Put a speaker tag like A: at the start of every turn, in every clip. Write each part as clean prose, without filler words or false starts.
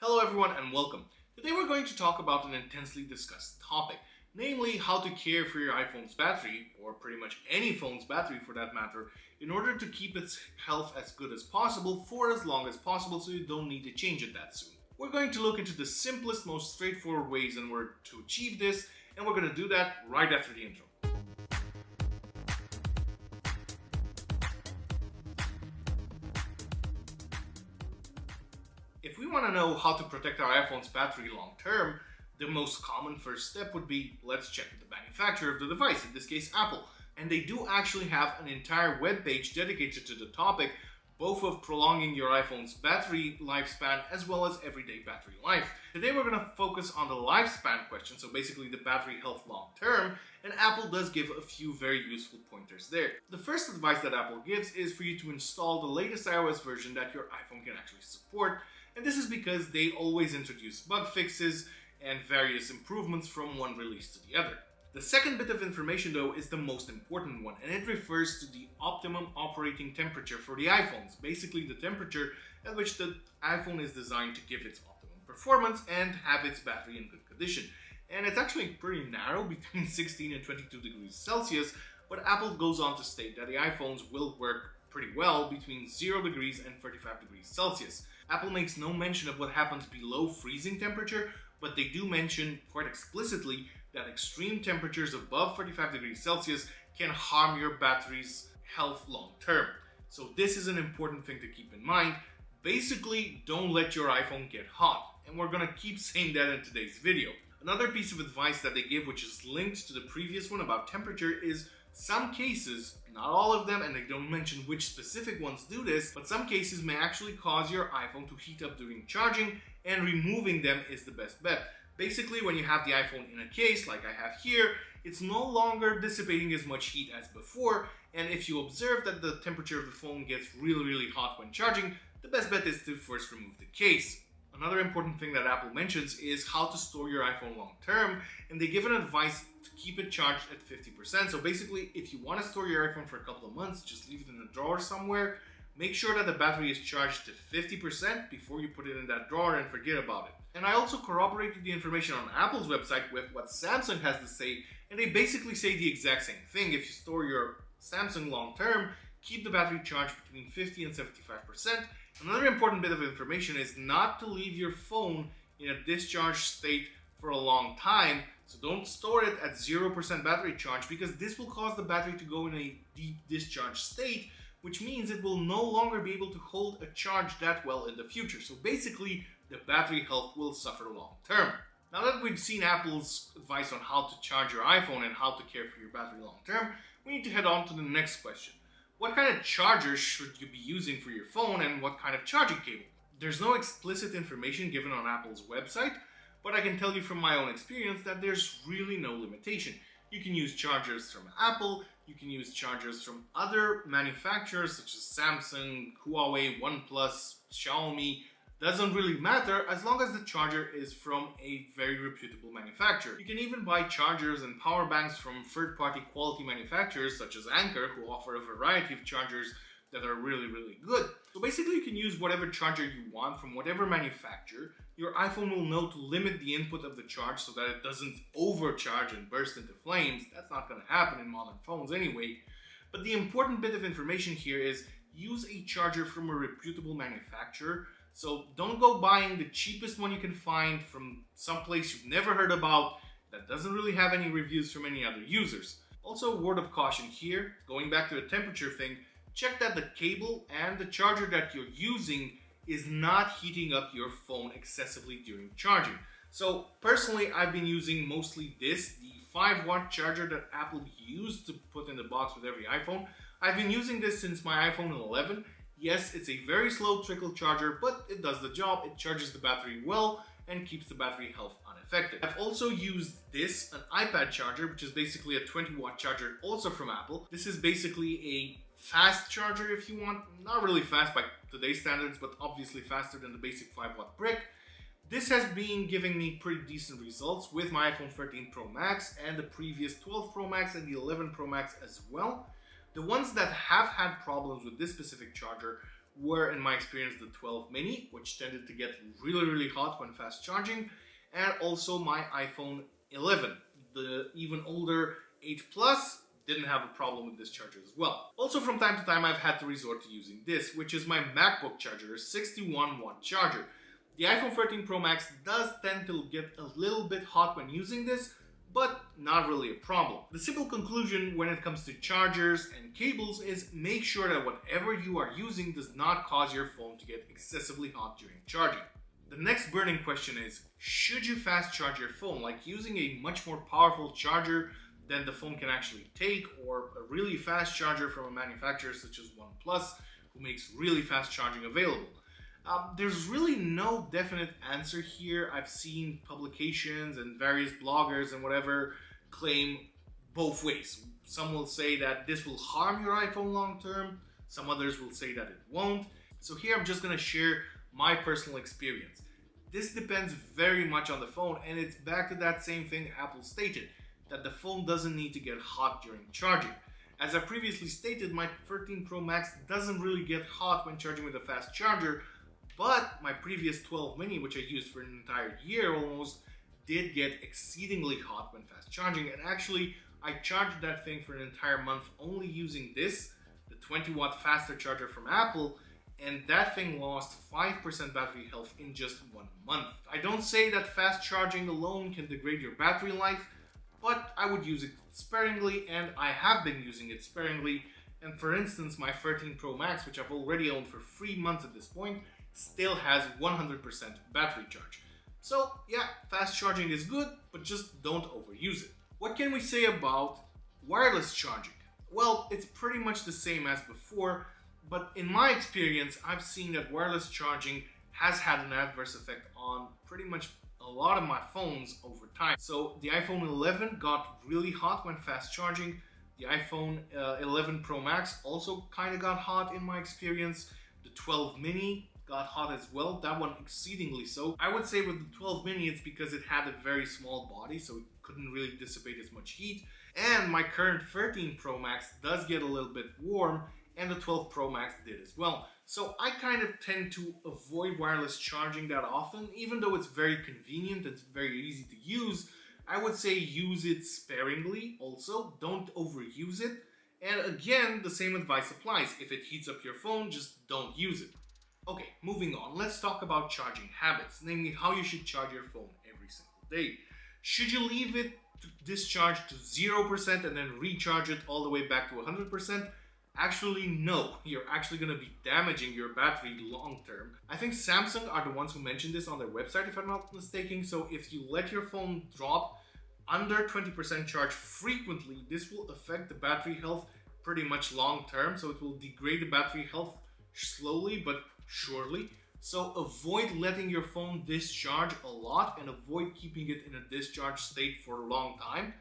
A: Hello everyone and welcome. Today we're going to talk about an intensely discussed topic, namely how to care for your iPhone's battery, or pretty much any phone's battery for that matter, in order to keep its health as good as possible for as long as possible so you don't need to change it that soon. We're going to look into the simplest, most straightforward ways in order to achieve this, and we're going to do that right after the intro. If we want to know how to protect our iPhone's battery long term, the most common first step would be, let's check with the manufacturer of the device, in this case Apple. And they do actually have an entire web page dedicated to the topic, both of prolonging your iPhone's battery lifespan as well as everyday battery life. Today we're going to focus on the lifespan question, so basically the battery health long term, and Apple does give a few very useful pointers there. The first advice that Apple gives is for you to install the latest iOS version that your iPhone can actually support. And this is because they always introduce bug fixes and various improvements from one release to the other. The second bit of information though is the most important one, and it refers to the optimum operating temperature for the iPhones. Basically the temperature at which the iPhone is designed to give its optimum performance and have its battery in good condition. And it's actually pretty narrow, between 16 and 22 degrees Celsius, but Apple goes on to state that the iPhones will work pretty well between 0 degrees and 35 degrees Celsius. Apple makes no mention of what happens below freezing temperature, but they do mention quite explicitly that extreme temperatures above 35 degrees Celsius can harm your battery's health long term. So this is an important thing to keep in mind. Basically, don't let your iPhone get hot, and we're gonna keep saying that in today's video. Another piece of advice that they give, which is linked to the previous one about temperature, is some cases, not all of them, and they don't mention which specific ones do this, but some cases may actually cause your iPhone to heat up during charging, and removing them is the best bet. Basically, when you have the iPhone in a case, like I have here, it's no longer dissipating as much heat as before, and if you observe that the temperature of the phone gets really hot when charging, the best bet is to first remove the case. Another important thing that Apple mentions is how to store your iPhone long term, and they give an advice to keep it charged at 50%. So basically, if you want to store your iPhone for a couple of months, just leave it in a drawer somewhere. Make sure that the battery is charged to 50% before you put it in that drawer and forget about it. And I also corroborated the information on Apple's website with what Samsung has to say, and they basically say the exact same thing. If you store your Samsung long term, keep the battery charged between 50 and 75%. Another important bit of information is not to leave your phone in a discharged state for a long time. So don't store it at 0% battery charge, because this will cause the battery to go in a deep discharge state, which means it will no longer be able to hold a charge that well in the future. So basically, the battery health will suffer long term. Now that we've seen Apple's advice on how to charge your iPhone and how to care for your battery long term, we need to head on to the next question. What kind of charger should you be using for your phone, and what kind of charging cable? There's no explicit information given on Apple's website, but I can tell you from my own experience that there's really no limitation. You can use chargers from Apple, you can use chargers from other manufacturers such as Samsung, Huawei, OnePlus, Xiaomi. Doesn't really matter as long as the charger is from a very reputable manufacturer. You can even buy chargers and power banks from third-party quality manufacturers such as Anker, who offer a variety of chargers that are really good. So basically you can use whatever charger you want from whatever manufacturer. Your iPhone will know to limit the input of the charge so that it doesn't overcharge and burst into flames. That's not going to happen in modern phones anyway. But the important bit of information here is use a charger from a reputable manufacturer. So don't go buying the cheapest one you can find from someplace you've never heard about that doesn't really have any reviews from any other users. Also, a word of caution here, going back to the temperature thing, check that the cable and the charger that you're using is not heating up your phone excessively during charging. So personally, I've been using mostly this, the 5-watt charger that Apple used to put in the box with every iPhone. I've been using this since my iPhone 11. Yes, it's a very slow trickle charger, but it does the job. It charges the battery well and keeps the battery health unaffected. I've also used this, an iPad charger, which is basically a 20-watt charger, also from Apple. This is basically a fast charger if you want. Not really fast by today's standards, but obviously faster than the basic 5-watt brick. This has been giving me pretty decent results with my iPhone 13 Pro Max and the previous 12 Pro Max and the 11 Pro Max as well. The ones that have had problems with this specific charger were, in my experience, the 12 mini, which tended to get really hot when fast charging, and also my iPhone 11. The even older 8 Plus didn't have a problem with this charger as well. Also, from time to time, I've had to resort to using this, which is my MacBook charger, a 61-watt charger. The iPhone 13 Pro Max does tend to get a little bit hot when using this, but not really a problem. The simple conclusion when it comes to chargers and cables is make sure that whatever you are using does not cause your phone to get excessively hot during charging. The next burning question is, should you fast charge your phone, like using a much more powerful charger than the phone can actually take, or a really fast charger from a manufacturer such as OnePlus, who makes really fast charging available? There's really no definite answer here. I've seen publications and various bloggers and whatever claim both ways. Some will say that this will harm your iPhone long term. Some others will say that it won't. So here I'm just going to share my personal experience. This depends very much on the phone, and it's back to that same thing Apple stated, that the phone doesn't need to get hot during charging. As I previously stated, my 13 Pro Max doesn't really get hot when charging with a fast charger, but my previous 12 mini, which I used for an entire year almost, did get exceedingly hot when fast charging. And actually, I charged that thing for an entire month only using this, the 20-watt faster charger from Apple, and that thing lost 5% battery health in just 1 month. I don't say that fast charging alone can degrade your battery life, but I would use it sparingly, and I have been using it sparingly. And for instance, my 13 Pro Max, which I've already owned for 3 months at this point, still has 100% battery charge. So yeah, fast charging is good, but just don't overuse it. What can we say about wireless charging? Well, it's pretty much the same as before, but in my experience, I've seen that wireless charging has had an adverse effect on pretty much a lot of my phones over time. So the iPhone 11 got really hot when fast charging. The iPhone 11 Pro Max also kind of got hot in my experience. The 12 mini got hot as well, that one exceedingly so. I would say with the 12 mini it's because it had a very small body, so it couldn't really dissipate as much heat. And my current 13 Pro Max does get a little bit warm, and the 12 Pro Max did as well. So I kind of tend to avoid wireless charging that often, even though it's very convenient, it's very easy to use. I would say use it sparingly also, don't overuse it. And again, the same advice applies. If it heats up your phone, just don't use it. Okay, moving on, let's talk about charging habits, namely how you should charge your phone every single day. Should you leave it to discharge to 0% and then recharge it all the way back to 100%? Actually, no. You're actually going to be damaging your battery long term. I think Samsung are the ones who mentioned this on their website, if I'm not mistaken. So if you let your phone drop under 20% charge frequently, this will affect the battery health pretty much long term. So it will degrade the battery health slowly but surely. So avoid letting your phone discharge a lot and avoid keeping it in a discharge state for a long time.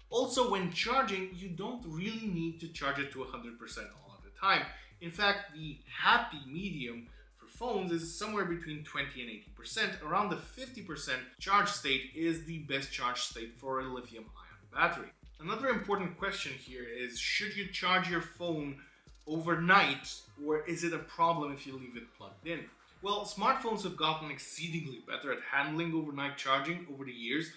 A: Also, when charging, you don't really need to charge it to 100% all of the time. In fact, the happy medium for phones is somewhere between 20 and 80%. Around the 50% charge state is the best charge state for a lithium-ion battery. Another important question here is, should you charge your phone overnight, or is it a problem if you leave it plugged in? Well, smartphones have gotten exceedingly better at handling overnight charging over the years.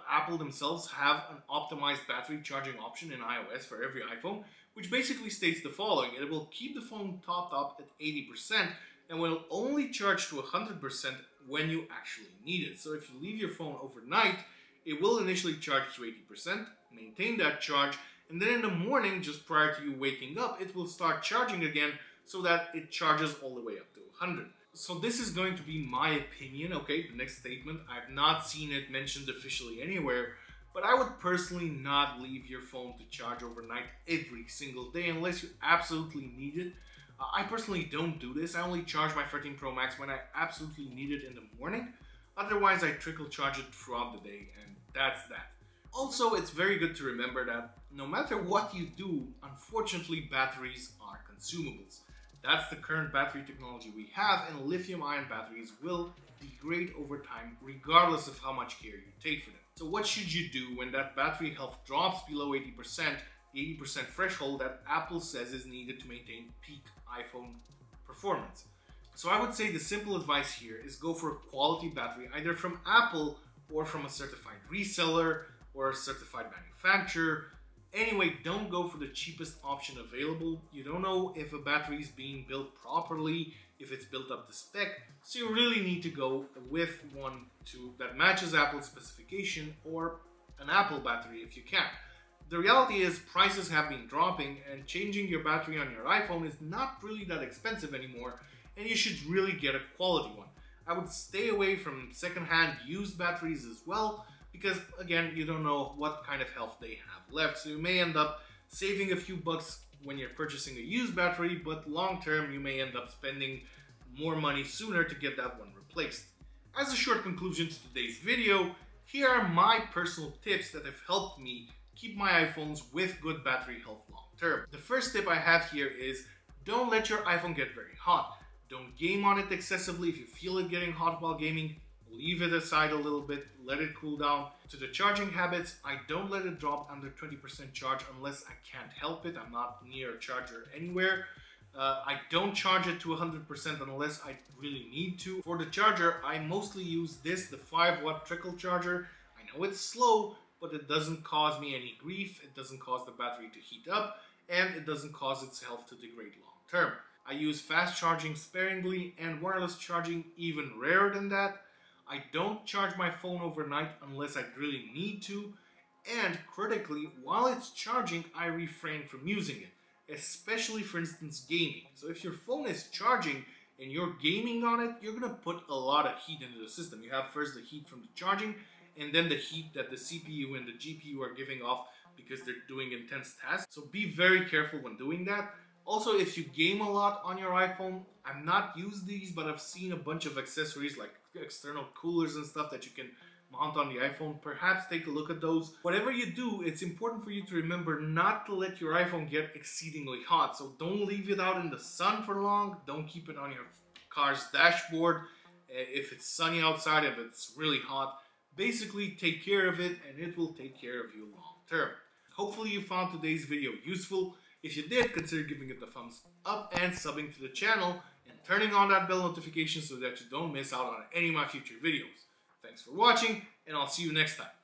A: Apple themselves have an optimized battery charging option in iOS for every iPhone, which basically states the following: it will keep the phone topped up at 80% and will only charge to 100% when you actually need it. So if you leave your phone overnight, it will initially charge to 80%, maintain that charge, and then in the morning, just prior to you waking up, it will start charging again so that it charges all the way up to 100. So this is going to be my opinion, okay, the next statement. I've not seen it mentioned officially anywhere, but I would personally not leave your phone to charge overnight every single day unless you absolutely need it. I personally don't do this. I only charge my 13 Pro Max when I absolutely need it in the morning. Otherwise, I trickle charge it throughout the day, and that's that. Also, it's very good to remember that no matter what you do, unfortunately, batteries are consumables. That's the current battery technology we have, and lithium-ion batteries will degrade over time regardless of how much care you take for them. So what should you do when that battery health drops below 80%, the 80% threshold that Apple says is needed to maintain peak iPhone performance. So I would say the simple advice here is go for a quality battery, either from Apple or from a certified reseller or a certified manufacturer. Anyway, don't go for the cheapest option available. You don't know if a battery is being built properly, if it's built up to spec, so you really need to go with one that matches Apple's specification, or an Apple battery if you can. The reality is prices have been dropping, and changing your battery on your iPhone is not really that expensive anymore, and you should really get a quality one. I would stay away from secondhand used batteries as well, because again, you don't know what kind of health they have left, so you may end up saving a few bucks when you're purchasing a used battery, but long term you may end up spending more money sooner to get that one replaced. As a short conclusion to today's video, here are my personal tips that have helped me keep my iPhones with good battery health long term. The first tip I have here is don't let your iPhone get very hot. Don't game on it excessively. If you feel it getting hot while gaming, leave it aside a little bit, let it cool down. To the charging habits, I don't let it drop under 20% charge unless I can't help it. I'm not near a charger anywhere. I don't charge it to 100% unless I really need to. For the charger, I mostly use the 5-watt trickle charger. I know it's slow, but it doesn't cause me any grief. It doesn't cause the battery to heat up, and it doesn't cause its health to degrade long term. I use fast charging sparingly and wireless charging even rarer than that. I don't charge my phone overnight unless I really need to, and critically, while it's charging, I refrain from using it, especially for instance gaming. So if your phone is charging and you're gaming on it, you're gonna put a lot of heat into the system. You have first the heat from the charging, and then the heat that the CPU and the GPU are giving off because they're doing intense tasks. So be very careful when doing that. Also, if you game a lot on your iPhone, I've not used these, but I've seen a bunch of accessories like external coolers and stuff that you can mount on the iPhone. Perhaps take a look at those. Whatever you do, it's important for you to remember not to let your iPhone get exceedingly hot. So don't leave it out in the sun for long. Don't keep it on your car's dashboard if it's sunny outside, if it's really hot. Basically, take care of it and it will take care of you long term. Hopefully you found today's video useful. If you did, consider giving it a thumbs up and subbing to the channel and turning on that bell notification so that you don't miss out on any of my future videos. Thanks for watching, and I'll see you next time.